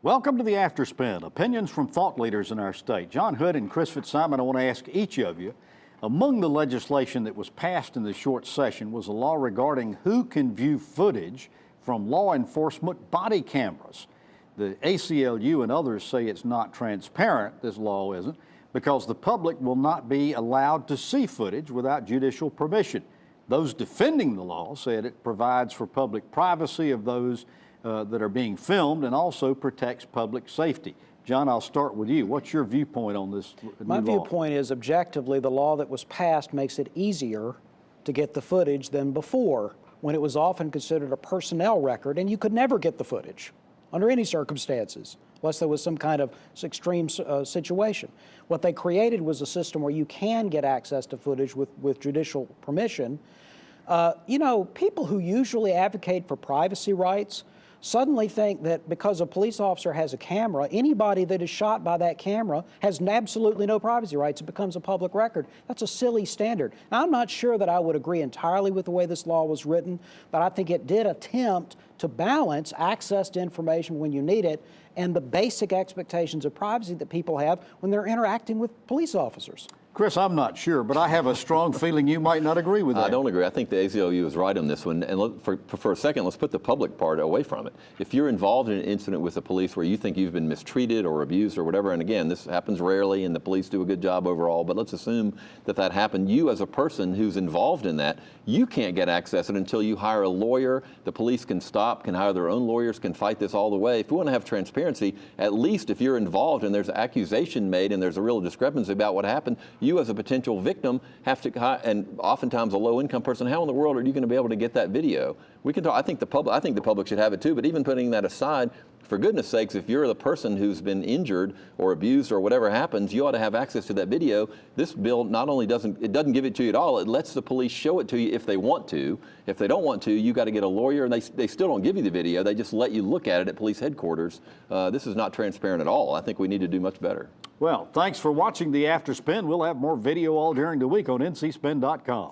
Welcome to the Afterspin, opinions from thought leaders in our state. John Hood and Chris Fitzsimon, I want to ask each of you, among the legislation that was passed in this short session was a law regarding who can view footage from law enforcement body cameras. The ACLU and others say it's not transparent, this law isn't, because the public will not be allowed to see footage without judicial permission. Those defending the law said it provides for public privacy of those that are being filmed and also protects public safety. John, I'll start with you. What's your viewpoint on this new law? My viewpoint is, objectively, the law that was passed makes it easier to get the footage than before, when it was often considered a personnel record and you could never get the footage under any circumstances, unless there was some kind of extreme situation. What they created was a system where you can get access to footage with judicial permission. You know, people who usually advocate for privacy rights suddenly think that because a police officer has a camera, anybody that is shot by that camera has absolutely no privacy rights. It becomes a public record. That's a silly standard. Now, I'm not sure that I would agree entirely with the way this law was written, but I think it did attempt to balance access to information when you need it and the basic expectations of privacy that people have when they're interacting with police officers. Chris, I'm not sure, but I have a strong feeling you might not agree with that. I don't agree. I think the ACLU is right on this one. And for a second, let's put the public part away from it. If you're involved in an incident with the police where you think you've been mistreated or abused or whatever, and again, this happens rarely and the police do a good job overall, but let's assume that that happened. You as a person who's involved in that, you can't get access to it until you hire a lawyer. The police can stop, can hire their own lawyers, can fight this all the way. If we want to have transparency, at least if you're involved and there's an accusation made and there's a real discrepancy about what happened, you as a potential victim have to, and oftentimes a low-income person, how in the world are you going to be able to get that video? We can talk. I think the public should have it too. But even putting that aside, for goodness sakes, if you're the person who's been injured or abused or whatever happens, you ought to have access to that video. This bill not only doesn't give it to you at all, it lets the police show it to you if they want to. If they don't want to, you got to get a lawyer, and they still don't give you the video. They just let you look at it at police headquarters. This is not transparent at all. I think we need to do much better. Well, thanks for watching the Afterspin. We'll have more video all during the week on ncspin.com.